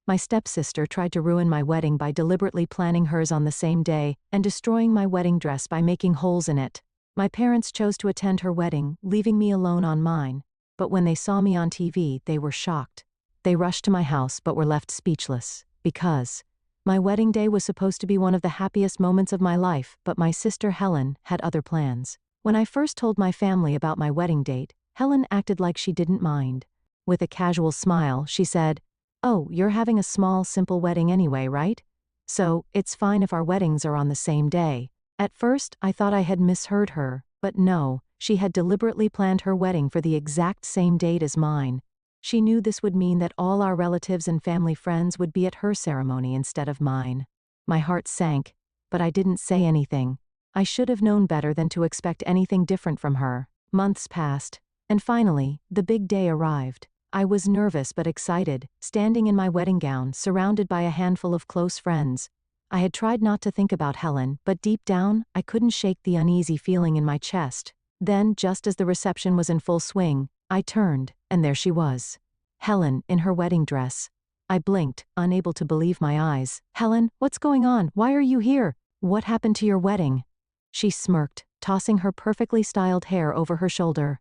My stepsister tried to ruin my wedding by deliberately planning hers on the same day and destroying my wedding dress by making holes in it. My parents chose to attend her wedding, leaving me alone on mine. But when they saw me on TV, they were shocked. They rushed to my house but were left speechless, because my wedding day was supposed to be one of the happiest moments of my life, but my sister Helen had other plans. When I first told my family about my wedding date, Helen acted like she didn't mind. With a casual smile, she said, "Oh, you're having a small, simple wedding anyway, right? So, it's fine if our weddings are on the same day." At first, I thought I had misheard her, but no, she had deliberately planned her wedding for the exact same date as mine. She knew this would mean that all our relatives and family friends would be at her ceremony instead of mine. My heart sank, but I didn't say anything. I should have known better than to expect anything different from her. Months passed, and finally, the big day arrived. I was nervous but excited, standing in my wedding gown, surrounded by a handful of close friends. I had tried not to think about Helen, but deep down, I couldn't shake the uneasy feeling in my chest. Then, just as the reception was in full swing, I turned, and there she was. Helen, in her wedding dress. I blinked, unable to believe my eyes. "Helen, what's going on? Why are you here? What happened to your wedding?" She smirked, tossing her perfectly styled hair over her shoulder.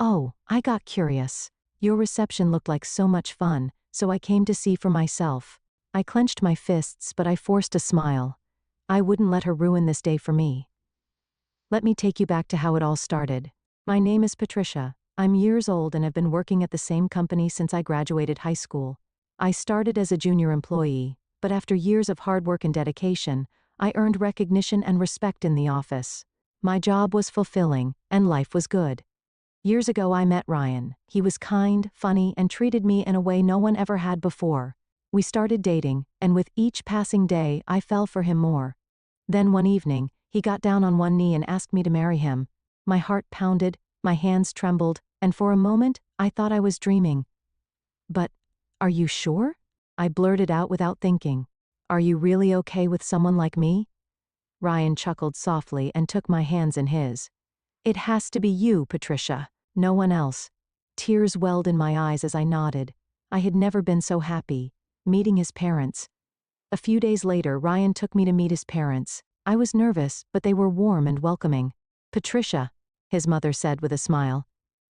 "Oh, I got curious. Your reception looked like so much fun, so I came to see for myself." I clenched my fists, but I forced a smile. I wouldn't let her ruin this day for me. Let me take you back to how it all started. My name is Patricia. I'm years old and have been working at the same company since I graduated high school. I started as a junior employee, but after years of hard work and dedication, I earned recognition and respect in the office. My job was fulfilling, and life was good. Years ago I met Ryan. He was kind, funny, and treated me in a way no one ever had before. We started dating, and with each passing day I fell for him more. Then one evening, he got down on one knee and asked me to marry him. My heart pounded, my hands trembled, and for a moment, I thought I was dreaming. "But, are you sure?" I blurted out without thinking. "Are you really okay with someone like me?" Ryan chuckled softly and took my hands in his. "It has to be you, Patricia. No one else." Tears welled in my eyes as I nodded. I had never been so happy. Meeting his parents. A few days later, Ryan took me to meet his parents. I was nervous, but they were warm and welcoming. "Patricia," his mother said with a smile,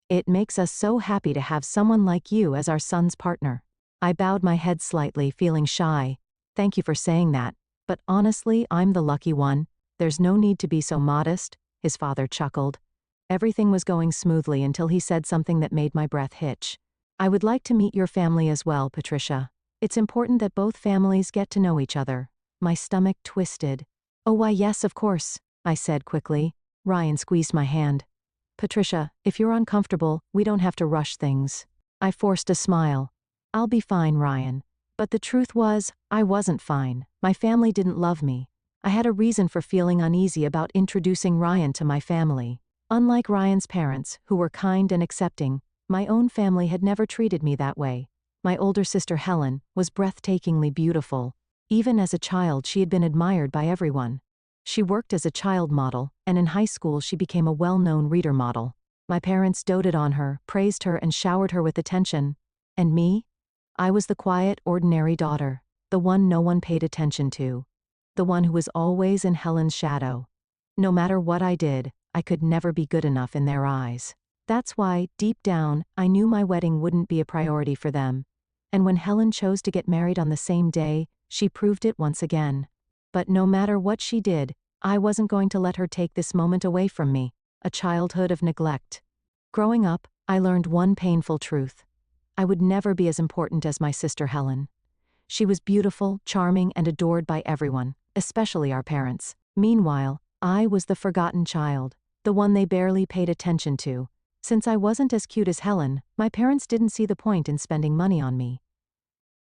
"it makes us so happy to have someone like you as our son's partner." I bowed my head slightly, feeling shy. "Thank you for saying that, but honestly, I'm the lucky one. There's no need to be so modest," his father chuckled. Everything was going smoothly until he said something that made my breath hitch. "I would like to meet your family as well, Patricia. It's important that both families get to know each other." My stomach twisted. "Oh, why yes, of course," I said quickly. Ryan squeezed my hand. "Patricia, if you're uncomfortable, we don't have to rush things." I forced a smile. "I'll be fine, Ryan." But the truth was, I wasn't fine. My family didn't love me. I had a reason for feeling uneasy about introducing Ryan to my family. Unlike Ryan's parents, who were kind and accepting, my own family had never treated me that way. My older sister Helen was breathtakingly beautiful. Even as a child, she had been admired by everyone. She worked as a child model, and in high school she became a well-known reader model. My parents doted on her, praised her, and showered her with attention. And me? I was the quiet, ordinary daughter, the one no one paid attention to. The one who was always in Helen's shadow. No matter what I did, I could never be good enough in their eyes. That's why, deep down, I knew my wedding wouldn't be a priority for them. And when Helen chose to get married on the same day, she proved it once again. But no matter what she did, I wasn't going to let her take this moment away from me, a childhood of neglect. Growing up, I learned one painful truth. I would never be as important as my sister Helen. She was beautiful, charming, and adored by everyone, especially our parents. Meanwhile, I was the forgotten child, the one they barely paid attention to. Since I wasn't as cute as Helen, my parents didn't see the point in spending money on me.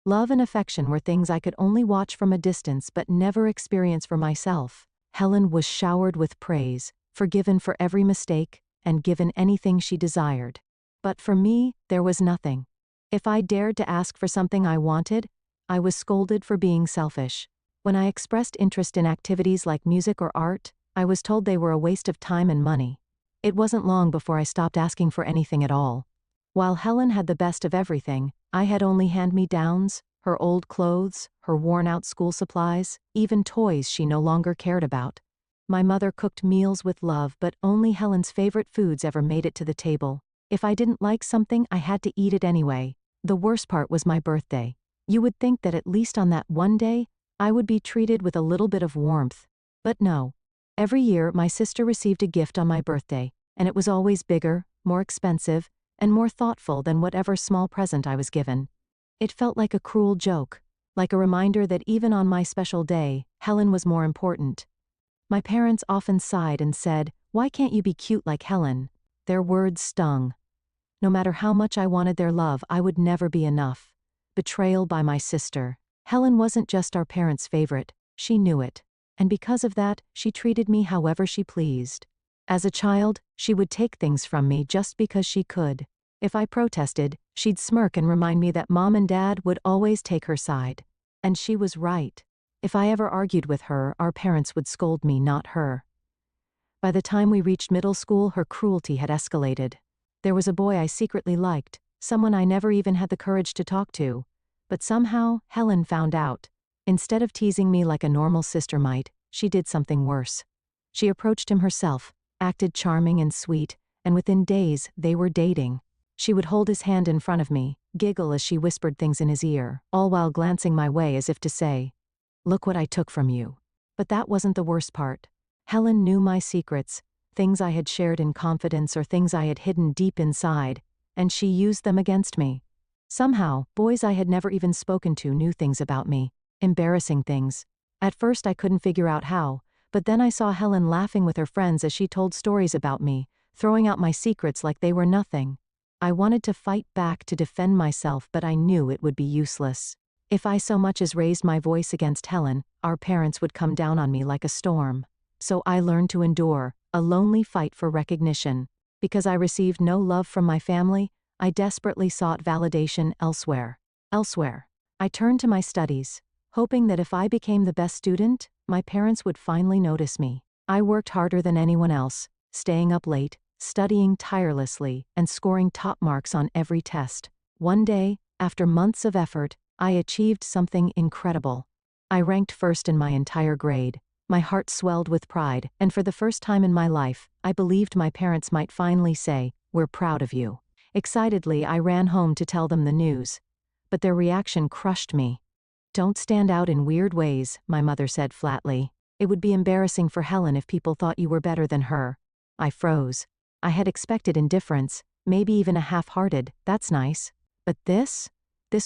Love and affection were things I could only watch from a distance but never experience for myself. Helen was showered with praise, forgiven for every mistake, and given anything she desired. But for me, there was nothing. If I dared to ask for something I wanted, I was scolded for being selfish. When I expressed interest in activities like music or art, I was told they were a waste of time and money. It wasn't long before I stopped asking for anything at all. While Helen had the best of everything, I had only hand-me-downs, Her old clothes, her worn-out school supplies, even toys she no longer cared about. My mother cooked meals with love, but only Helen's favorite foods ever made it to the table. If I didn't like something, I had to eat it anyway. The worst part was my birthday. You would think that at least on that one day, I would be treated with a little bit of warmth. But no. Every year, my sister received a gift on my birthday, and it was always bigger, more expensive, and more thoughtful than whatever small present I was given. It felt like a cruel joke, like a reminder that even on my special day, Helen was more important. My parents often sighed and said, "Why can't you be cute like Helen?" Their words stung. No matter how much I wanted their love, I would never be enough. Betrayal by my sister. Helen wasn't just our parents' favorite, she knew it. And because of that, she treated me however she pleased. As a child, she would take things from me just because she could. If I protested, she'd smirk and remind me that Mom and Dad would always take her side. And she was right. If I ever argued with her, our parents would scold me, not her. By the time we reached middle school, her cruelty had escalated. There was a boy I secretly liked, someone I never even had the courage to talk to. But somehow, Helen found out. Instead of teasing me like a normal sister might, she did something worse. She approached him herself, acted charming and sweet, and within days, they were dating. She would hold his hand in front of me, giggle as she whispered things in his ear, all while glancing my way as if to say, "Look what I took from you." But that wasn't the worst part. Helen knew my secrets, things I had shared in confidence or things I had hidden deep inside, and she used them against me. Somehow, boys I had never even spoken to knew things about me, embarrassing things. At first I couldn't figure out how, but then I saw Helen laughing with her friends as she told stories about me, throwing out my secrets like they were nothing. I wanted to fight back to defend myself, but I knew it would be useless. If I so much as raised my voice against Helen, our parents would come down on me like a storm. So I learned to endure, a lonely fight for recognition. Because I received no love from my family, I desperately sought validation elsewhere. I turned to my studies, hoping that if I became the best student, my parents would finally notice me. I worked harder than anyone else, staying up late, studying tirelessly, and scoring top marks on every test. One day, after months of effort, I achieved something incredible. I ranked first in my entire grade. My heart swelled with pride, and for the first time in my life, I believed my parents might finally say, "We're proud of you." Excitedly, I ran home to tell them the news. But their reaction crushed me. "Don't stand out in weird ways," my mother said flatly. "It would be embarrassing for Helen if people thought you were better than her." I froze. I had expected indifference, maybe even a half-hearted, "That's nice." But this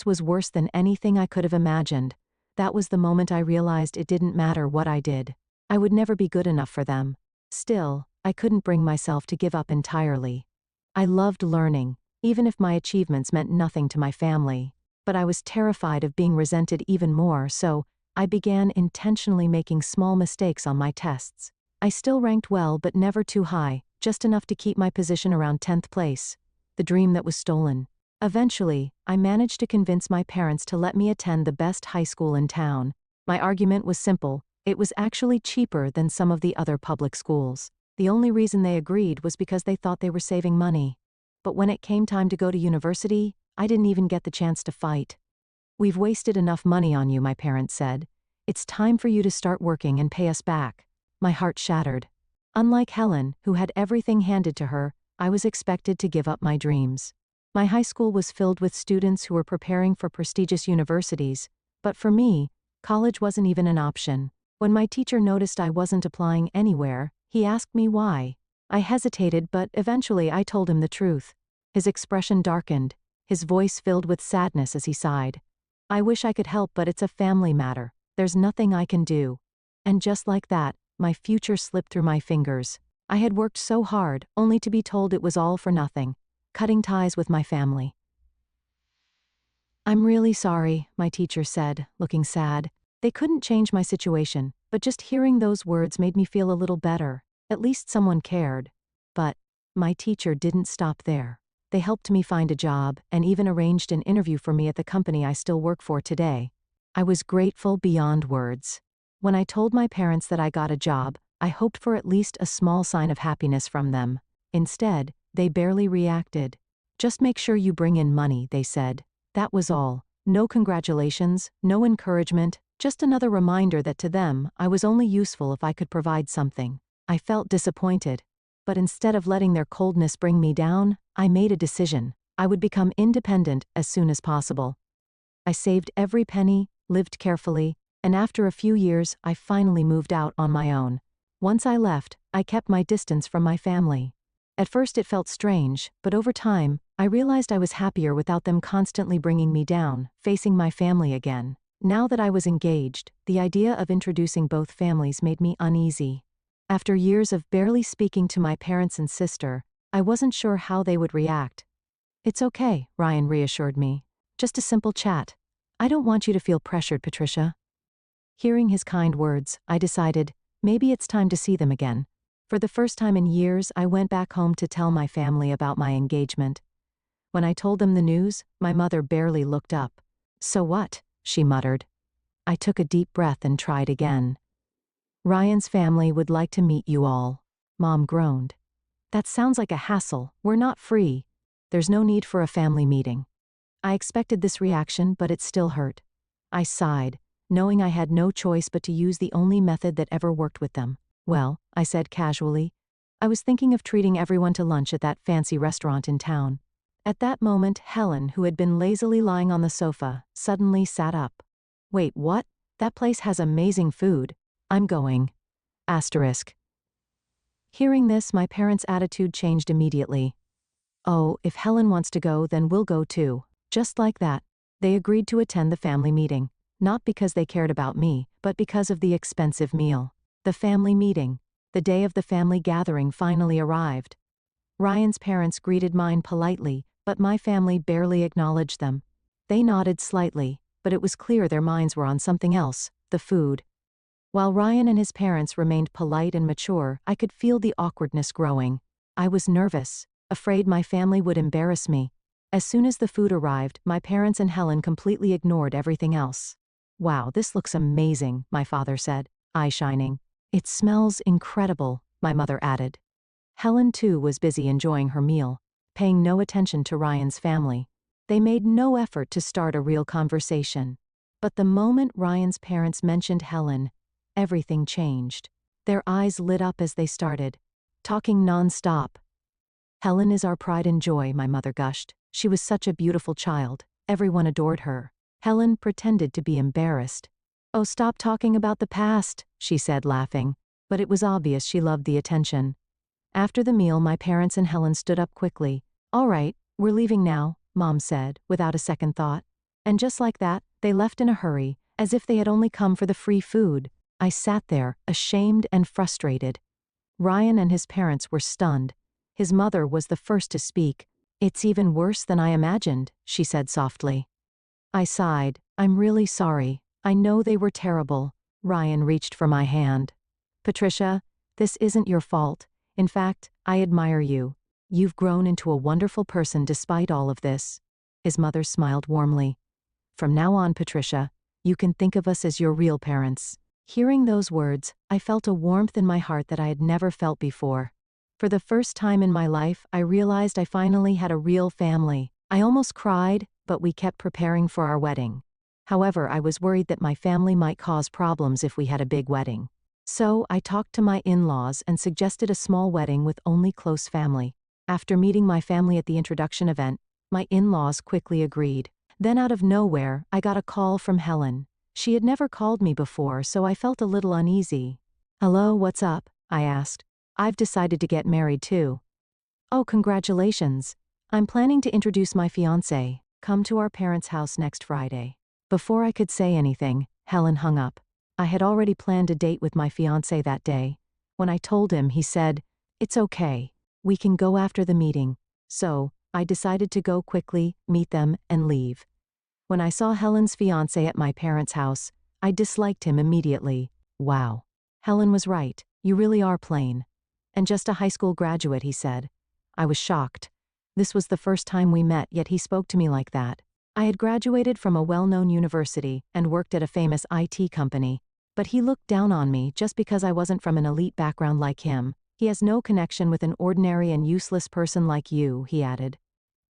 was worse than anything I could have imagined. That was the moment I realized it didn't matter what I did. I would never be good enough for them. Still, I couldn't bring myself to give up entirely. I loved learning, even if my achievements meant nothing to my family. But I was terrified of being resented even more, so I began intentionally making small mistakes on my tests. I still ranked well, but never too high, just enough to keep my position around 10th place. The dream that was stolen. Eventually, I managed to convince my parents to let me attend the best high school in town. My argument was simple: it was actually cheaper than some of the other public schools. The only reason they agreed was because they thought they were saving money. But when it came time to go to university, I didn't even get the chance to fight. "We've wasted enough money on you," my parents said. "It's time for you to start working and pay us back." My heart shattered. Unlike Helen, who had everything handed to her, I was expected to give up my dreams. My high school was filled with students who were preparing for prestigious universities, but for me, college wasn't even an option. When my teacher noticed I wasn't applying anywhere, he asked me why. I hesitated, but eventually I told him the truth. His expression darkened, his voice filled with sadness as he sighed. "I wish I could help, but it's a family matter. There's nothing I can do." And just like that, my future slipped through my fingers. I had worked so hard, only to be told it was all for nothing. Cutting ties with my family. "I'm really sorry," my teacher said, looking sad. They couldn't change my situation, but just hearing those words made me feel a little better. At least someone cared. But my teacher didn't stop there. They helped me find a job and even arranged an interview for me at the company I still work for today. I was grateful beyond words. When I told my parents that I got a job, I hoped for at least a small sign of happiness from them. Instead, they barely reacted. "Just make sure you bring in money," they said. That was all. No congratulations, no encouragement, just another reminder that to them, I was only useful if I could provide something. I felt disappointed. But instead of letting their coldness bring me down, I made a decision. I would become independent as soon as possible. I saved every penny, lived carefully, and after a few years, I finally moved out on my own. Once I left, I kept my distance from my family. At first it felt strange, but over time, I realized I was happier without them constantly bringing me down, facing my family again. Now that I was engaged, the idea of introducing both families made me uneasy. After years of barely speaking to my parents and sister, I wasn't sure how they would react. "It's okay," Ryan reassured me. "Just a simple chat. I don't want you to feel pressured, Patricia." Hearing his kind words, I decided, maybe it's time to see them again. For the first time in years, I went back home to tell my family about my engagement. When I told them the news, my mother barely looked up. "So what?" she muttered. I took a deep breath and tried again. "Ryan's family would like to meet you all." Mom groaned. "That sounds like a hassle. We're not free. There's no need for a family meeting." I expected this reaction, but it still hurt. I sighed, knowing I had no choice but to use the only method that ever worked with them. "Well," I said casually, "I was thinking of treating everyone to lunch at that fancy restaurant in town." At that moment, Helen, who had been lazily lying on the sofa, suddenly sat up. "Wait, what? That place has amazing food. I'm going." Asterisk. Hearing this, my parents' attitude changed immediately. "Oh, if Helen wants to go, then we'll go too." Just like that, they agreed to attend the family meeting, not because they cared about me, but because of the expensive meal. The family meeting, the day of the family gathering, finally arrived. Ryan's parents greeted mine politely, but my family barely acknowledged them. They nodded slightly, but it was clear their minds were on something else, the food. While Ryan and his parents remained polite and mature, I could feel the awkwardness growing. I was nervous, afraid my family would embarrass me. As soon as the food arrived, my parents and Helen completely ignored everything else. "Wow, this looks amazing," my father said, eye shining. "It smells incredible," my mother added. Helen too was busy enjoying her meal, paying no attention to Ryan's family. They made no effort to start a real conversation. But the moment Ryan's parents mentioned Helen, everything changed. Their eyes lit up as they started, talking non-stop. "Helen is our pride and joy," my mother gushed. "She was such a beautiful child. Everyone adored her." Helen pretended to be embarrassed. "Oh, stop talking about the past," she said, laughing. But it was obvious she loved the attention. After the meal, my parents and Helen stood up quickly. "All right, we're leaving now," Mom said, without a second thought. And just like that, they left in a hurry, as if they had only come for the free food. I sat there, ashamed and frustrated. Ryan and his parents were stunned. His mother was the first to speak. "It's even worse than I imagined," she said softly. I sighed. "I'm really sorry. I know they were terrible." Ryan reached for my hand. "Patricia, this isn't your fault. In fact, I admire you. You've grown into a wonderful person despite all of this." His mother smiled warmly. "From now on, Patricia, you can think of us as your real parents." Hearing those words, I felt a warmth in my heart that I had never felt before. For the first time in my life, I realized I finally had a real family. I almost cried, but we kept preparing for our wedding. However, I was worried that my family might cause problems if we had a big wedding. So, I talked to my in-laws and suggested a small wedding with only close family. After meeting my family at the introduction event, my in-laws quickly agreed. Then out of nowhere, I got a call from Helen. She had never called me before, so I felt a little uneasy. "Hello, what's up?" I asked. "I've decided to get married too." "Oh, congratulations. I'm planning to introduce my fiancé. Come to our parents' house next Friday." Before I could say anything, Helen hung up. I had already planned a date with my fiancé that day. When I told him, he said, "It's okay. We can go after the meeting." So, I decided to go quickly, meet them, and leave. When I saw Helen's fiancé at my parents' house, I disliked him immediately. "Wow. Helen was right. You really are plain." "And just a high school graduate," he said. I was shocked. This was the first time we met, yet he spoke to me like that. I had graduated from a well-known university and worked at a famous IT company, but he looked down on me just because I wasn't from an elite background like him. "He has no connection with an ordinary and useless person like you," he added.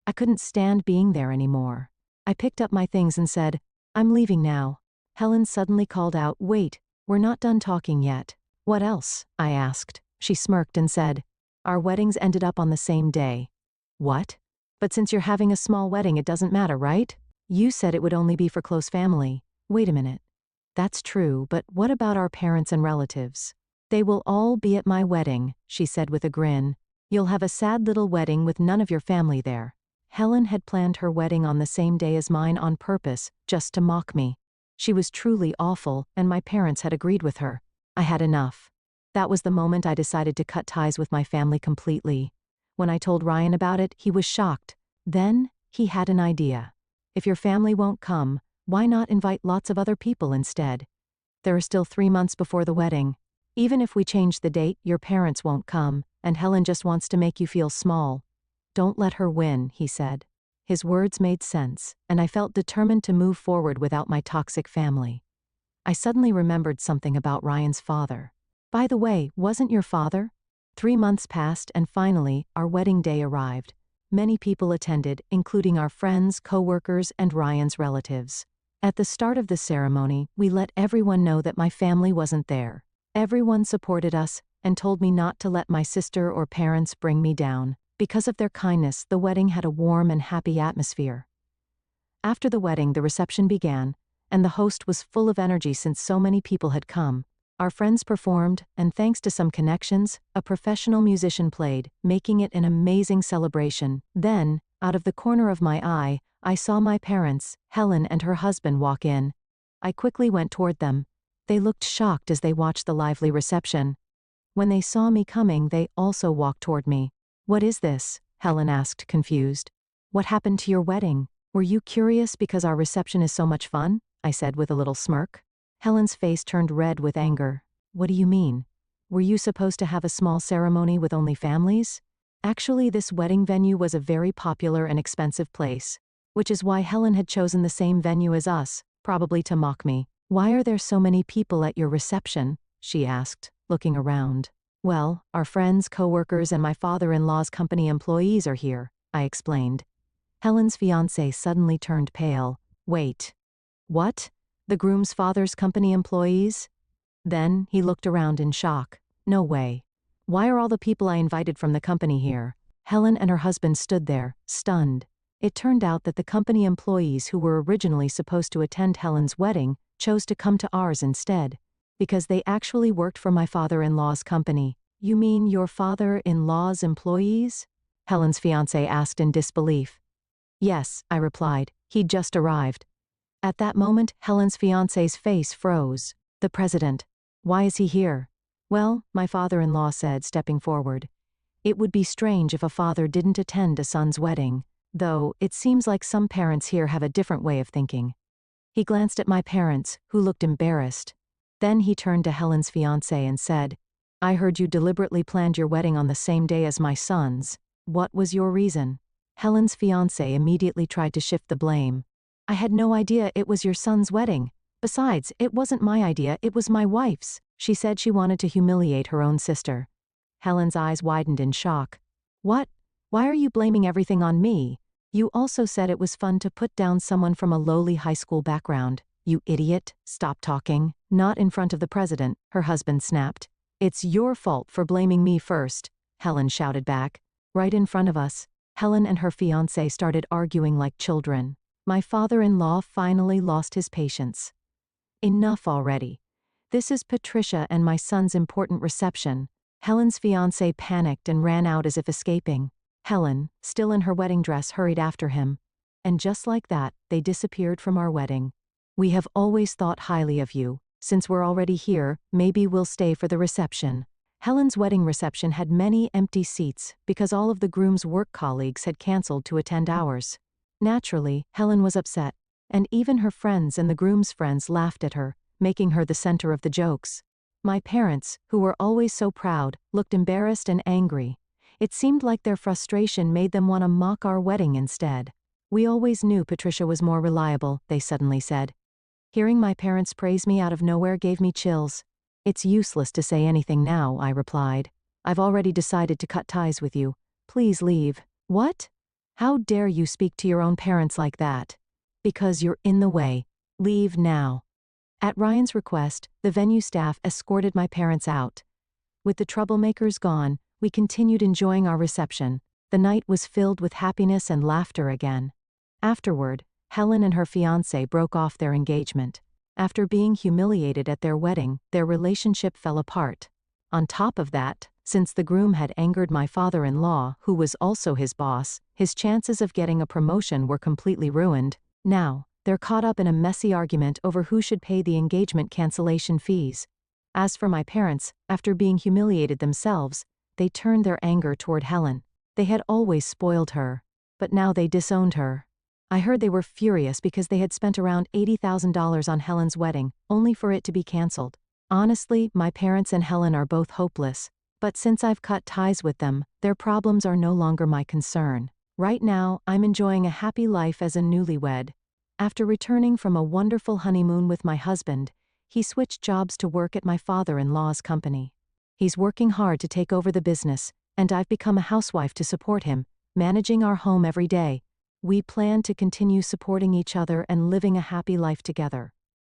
I couldn't stand being there anymore. I picked up my things and said, "I'm leaving now." Helen suddenly called out, "Wait, we're not done talking yet." "What else?" I asked. She smirked and said, "Our weddings ended up on the same day." "What? But since you're having a small wedding, it doesn't matter, right? You said it would only be for close family." "Wait a minute. That's true, but what about our parents and relatives?" "They will all be at my wedding," she said with a grin. "You'll have a sad little wedding with none of your family there." Helen had planned her wedding on the same day as mine on purpose, just to mock me. She was truly awful, and my parents had agreed with her. I had enough. That was the moment I decided to cut ties with my family completely. When I told Ryan about it, he was shocked. Then, he had an idea. "If your family won't come, why not invite lots of other people instead? There are still 3 months before the wedding. Even if we change the date, your parents won't come, and Helen just wants to make you feel small. Don't let her win," he said. His words made sense, and I felt determined to move forward without my toxic family. I suddenly remembered something about Ryan's father. "By the way, wasn't your father?" 3 months passed and finally, our wedding day arrived. Many people attended, including our friends, co-workers, and Ryan's relatives. At the start of the ceremony, we let everyone know that my family wasn't there. Everyone supported us and told me not to let my sister or parents bring me down. Because of their kindness, the wedding had a warm and happy atmosphere. After the wedding, the reception began, and the host was full of energy since so many people had come. Our friends performed, and thanks to some connections, a professional musician played, making it an amazing celebration. Then, out of the corner of my eye, I saw my parents, Helen and her husband, walk in. I quickly went toward them. They looked shocked as they watched the lively reception. When they saw me coming, they also walked toward me. "What is this?" Helen asked, confused. "What happened to your wedding? Were you curious because our reception is so much fun?" I said with a little smirk. Helen's face turned red with anger. "What do you mean? Were you supposed to have a small ceremony with only families?" Actually, this wedding venue was a very popular and expensive place, which is why Helen had chosen the same venue as us, probably to mock me. "Why are there so many people at your reception?" she asked, looking around. "Well, our friends, co-workers, and my father-in-law's company employees are here," I explained. Helen's fiancé suddenly turned pale. "Wait. What? The groom's father's company employees?" Then, he looked around in shock. "No way. Why are all the people I invited from the company here?" Helen and her husband stood there, stunned. It turned out that the company employees who were originally supposed to attend Helen's wedding chose to come to ours instead. Because they actually worked for my father-in-law's company. "You mean your father-in-law's employees?" Helen's fiancé asked in disbelief. "Yes," I replied. "He'd just arrived." At that moment, Helen's fiancé's face froze. "The president. Why is he here?" "Well," my father-in-law said, stepping forward. "It would be strange if a father didn't attend a son's wedding, though it seems like some parents here have a different way of thinking." He glanced at my parents, who looked embarrassed. Then he turned to Helen's fiancé and said, "I heard you deliberately planned your wedding on the same day as my son's. What was your reason?" Helen's fiancé immediately tried to shift the blame. "I had no idea it was your son's wedding. Besides, it wasn't my idea, it was my wife's." She said she wanted to humiliate her own sister. Helen's eyes widened in shock. "What? Why are you blaming everything on me? You also said it was fun to put down someone from a lowly high school background. You idiot, stop talking." "Not in front of the president," her husband snapped. "It's your fault for blaming me first," Helen shouted back. Right in front of us, Helen and her fiancé started arguing like children. My father-in-law finally lost his patience. "Enough already. This is Patricia and my son's important reception." Helen's fiancé panicked and ran out as if escaping. Helen, still in her wedding dress, hurried after him. And just like that, they disappeared from our wedding. "We have always thought highly of you. Since we're already here, maybe we'll stay for the reception." Helen's wedding reception had many empty seats because all of the groom's work colleagues had canceled to attend ours. Naturally, Helen was upset, and even her friends and the groom's friends laughed at her, making her the center of the jokes. My parents, who were always so proud, looked embarrassed and angry. It seemed like their frustration made them want to mock our wedding instead. "We always knew Patricia was more reliable," they suddenly said. Hearing my parents praise me out of nowhere gave me chills. "It's useless to say anything now," I replied. "I've already decided to cut ties with you. Please leave." "What? How dare you speak to your own parents like that?" because you're in the way. Leave now." At Ryan's request, the venue staff escorted my parents out. With the troublemakers gone, we continued enjoying our reception. The night was filled with happiness and laughter again. Afterward, Helen and her fiancé broke off their engagement. After being humiliated at their wedding, their relationship fell apart. On top of that, since the groom had angered my father-in-law, who was also his boss, his chances of getting a promotion were completely ruined. Now, they're caught up in a messy argument over who should pay the engagement cancellation fees. As for my parents, after being humiliated themselves, they turned their anger toward Helen. They had always spoiled her, but now they disowned her. I heard they were furious because they had spent around $80,000 on Helen's wedding, only for it to be cancelled. Honestly, my parents and Helen are both hopeless, but since I've cut ties with them, their problems are no longer my concern. Right now, I'm enjoying a happy life as a newlywed. After returning from a wonderful honeymoon with my husband, he switched jobs to work at my father-in-law's company. He's working hard to take over the business, and I've become a housewife to support him, managing our home every day. We plan to continue supporting each other and living a happy life together.